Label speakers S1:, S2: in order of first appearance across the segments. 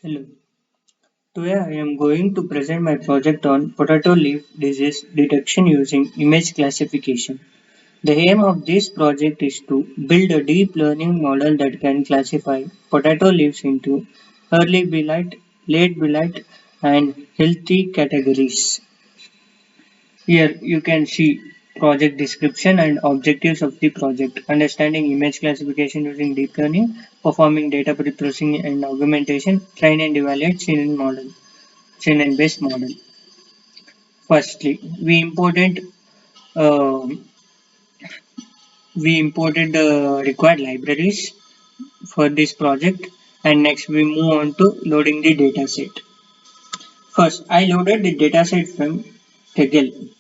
S1: Hello. Today I am going to present my project on potato leaf disease detection using image classification. The aim of this project is to build a deep learning model that can classify potato leaves into early blight, late blight, and healthy categories. Here you can see project description and objectives of the project, understanding image classification using deep learning, performing data preprocessing and augmentation, train and evaluate CNN model. CNN based model. Firstly, uh, we imported the required libraries for this project, and next we move on to loading the dataset. First, I loaded the dataset from Kaggle.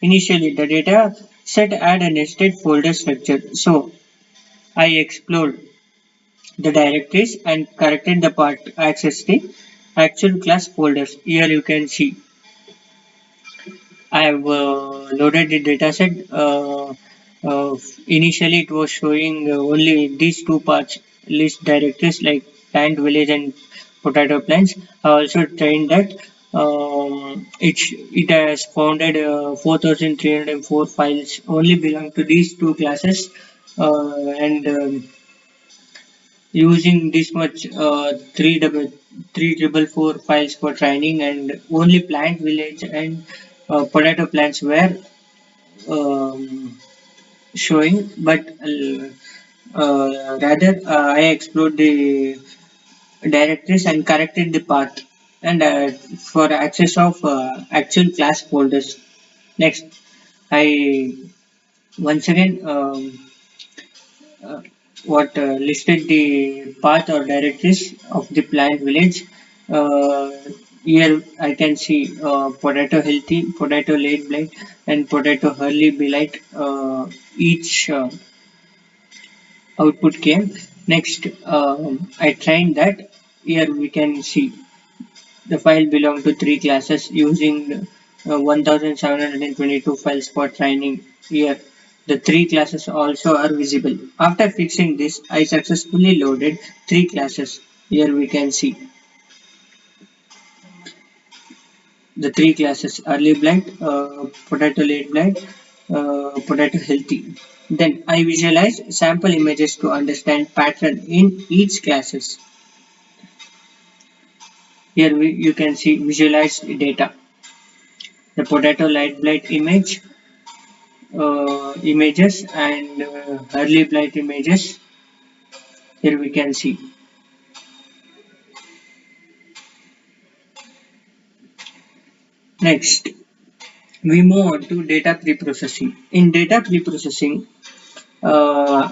S1: Initially, the data set had a nested folder structure, so I explored the directories and corrected the part to access the actual class folders. Here you can see I have loaded the dataset. Initially, it was showing only these two parts list directories like plant, village, and potato plants. I also trained that it has founded 4,304 files only belong to these two classes, and using this much three double four files for training, and only plant, village, and potato plants were um, showing, but rather I explored the directories and corrected the path and for access of actual class folders. Next, I once again uh, what listed the path or directories of the plant village. Uh, Here I can see potato healthy, potato late blight, and potato early blight. Each output came. Next, I trained that. Here we can see the file belong to three classes using 1722 files for training. Here, the three classes also are visible. After fixing this, I successfully loaded three classes. Here we can see the three classes: early blight, potato late blight, potato healthy. Then I visualize sample images to understand pattern in each classes. Here you can see visualized data. The potato light blight images and early blight images. Here we can see. Next, we move on to data preprocessing. In data preprocessing, uh,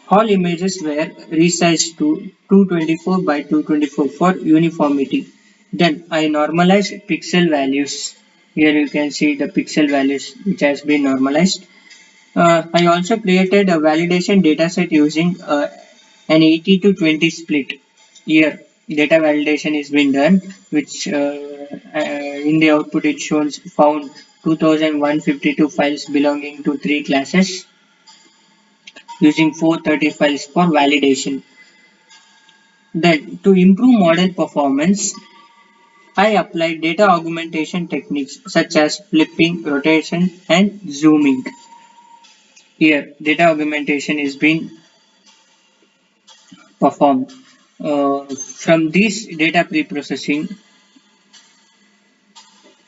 S1: all images were resized to 224 by 224 for uniformity. Then I normalized pixel values. Here you can see the pixel values which has been normalized. I also created a validation dataset using an 80 to 20 split. Here, data validation is being done, which in the output it shows found 2152 files belonging to three classes using 430 files for validation. Then, to improve model performance, I applied data augmentation techniques such as flipping, rotation, and zooming. Here, data augmentation is being performed. From this data preprocessing,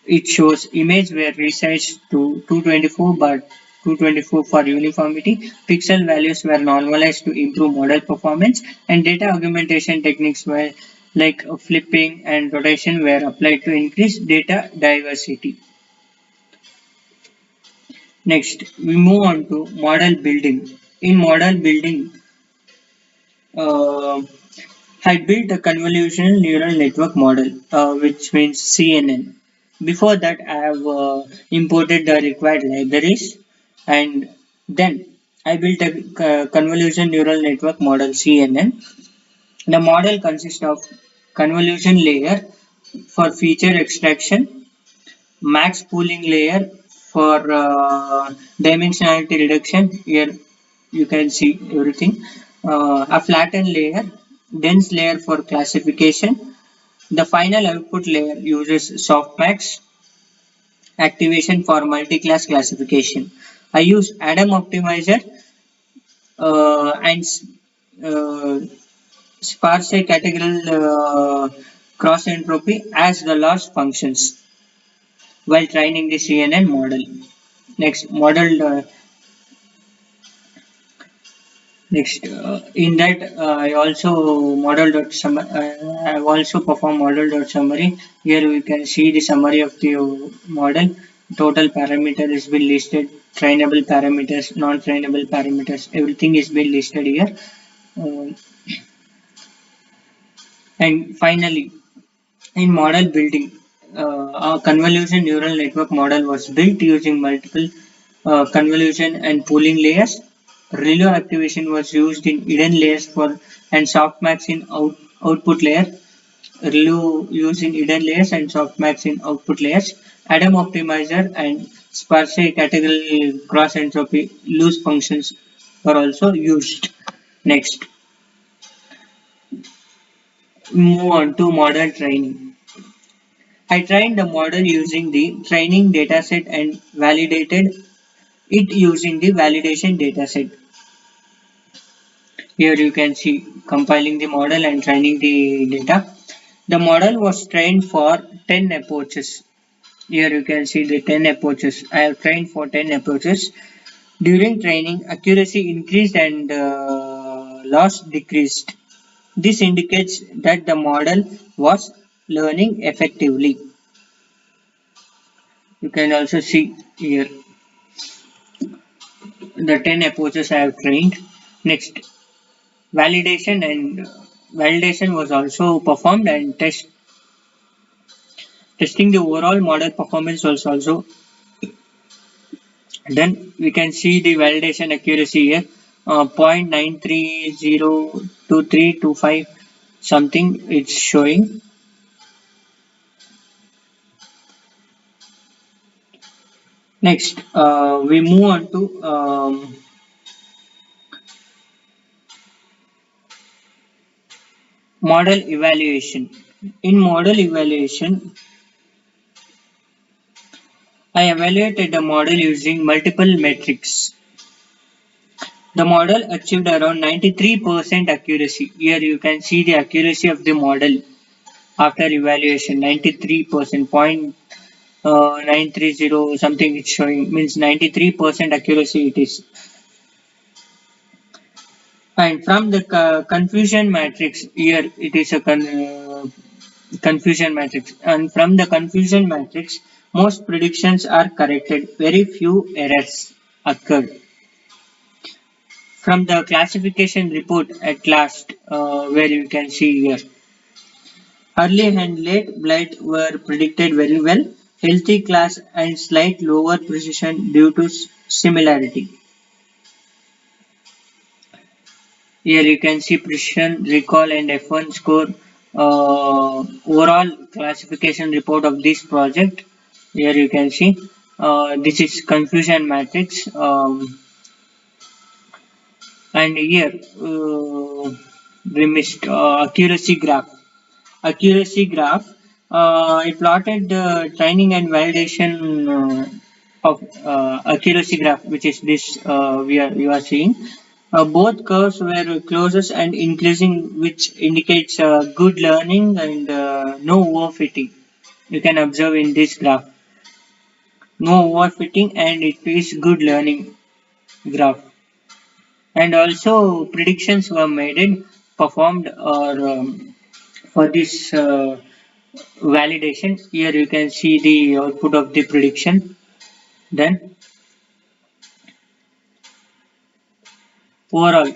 S1: it shows image were resized to 224 but 224 for uniformity. Pixel values were normalized to improve model performance, and data augmentation techniques were like flipping and rotation were applied to increase data diversity. Next, we move on to model building. In model building, uh, I built a convolutional neural network model, which means CNN. Before that, I have imported the required libraries, and then I built a convolution neural network model CNN. The model consists of convolution layer for feature extraction, max pooling layer for dimensionality reduction. Here you can see everything. A flattened layer dense layer for classification. The final output layer uses softmax activation for multi-class classification. I use Adam optimizer and uh, sparse categorical cross entropy as the loss functions while training the CNN model. Next, in that I also I've also performed model dot summary. Here we can see the summary of the model. Total parameter is been listed, trainable parameters, non-trainable parameters, everything is been listed here. Uh, and finally, in model building, a convolution neural network model was built using multiple convolution and pooling layers. Relu activation was used in hidden layers for and softmax in output layer. Relu used in hidden layers and softmax in output layers. Adam optimizer and sparse categorical cross entropy loss functions were also used. Next, move on to model training. I trained the model using the training dataset and validated it using the validation dataset. Here you can see compiling the model and training the data. The model was trained for 10 approaches. Here you can see the 10 approaches. I have trained for 10 approaches. During training, accuracy increased and loss decreased. This indicates that the model was learning effectively. You can also see here the 10 approaches I have trained. Next, validation was also performed and testing the overall model performance was also done. We can see the validation accuracy here, 0.9302325 something it's showing. Next, we move on to model evaluation. In model evaluation, I evaluated the model using multiple metrics. The model achieved around 93% accuracy. Here you can see the accuracy of the model after evaluation, 93%, 930 something it's showing, means 93% accuracy it is. And from the confusion matrix, here it is a confusion matrix, and from the confusion matrix, most predictions are corrected, very few errors occurred. From the classification report at last, where you can see here, early and late blight were predicted very well, healthy class and slight lower precision due to similarity. Here you can see precision, recall and F1 score, overall classification report of this project. Here you can see this is confusion matrix, and here we missed accuracy graph. Accuracy graph. I plotted the training and validation of accuracy graph, which is this you are seeing. Both curves were closest and increasing, which indicates good learning and no overfitting. You can observe in this graph, no overfitting, and it is good learning graph. And also predictions were made and performed or for this validation. Here you can see the output of the prediction. Then overall,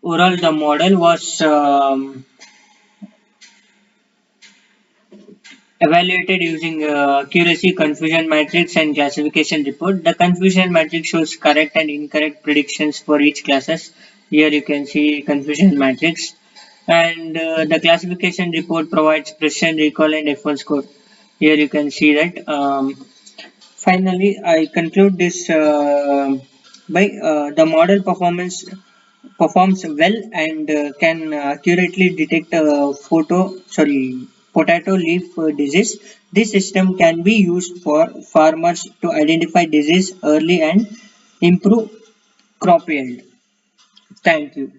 S1: the model was evaluated using accuracy, confusion matrix, and classification report. The confusion matrix shows correct and incorrect predictions for each classes. Here you can see confusion matrix, and the classification report provides precision, recall, and F1 score. Here you can see that. Finally, I conclude this by the model performance performs well and can accurately detect potato leaf disease. This system can be used for farmers to identify disease early and improve crop yield. Thank you.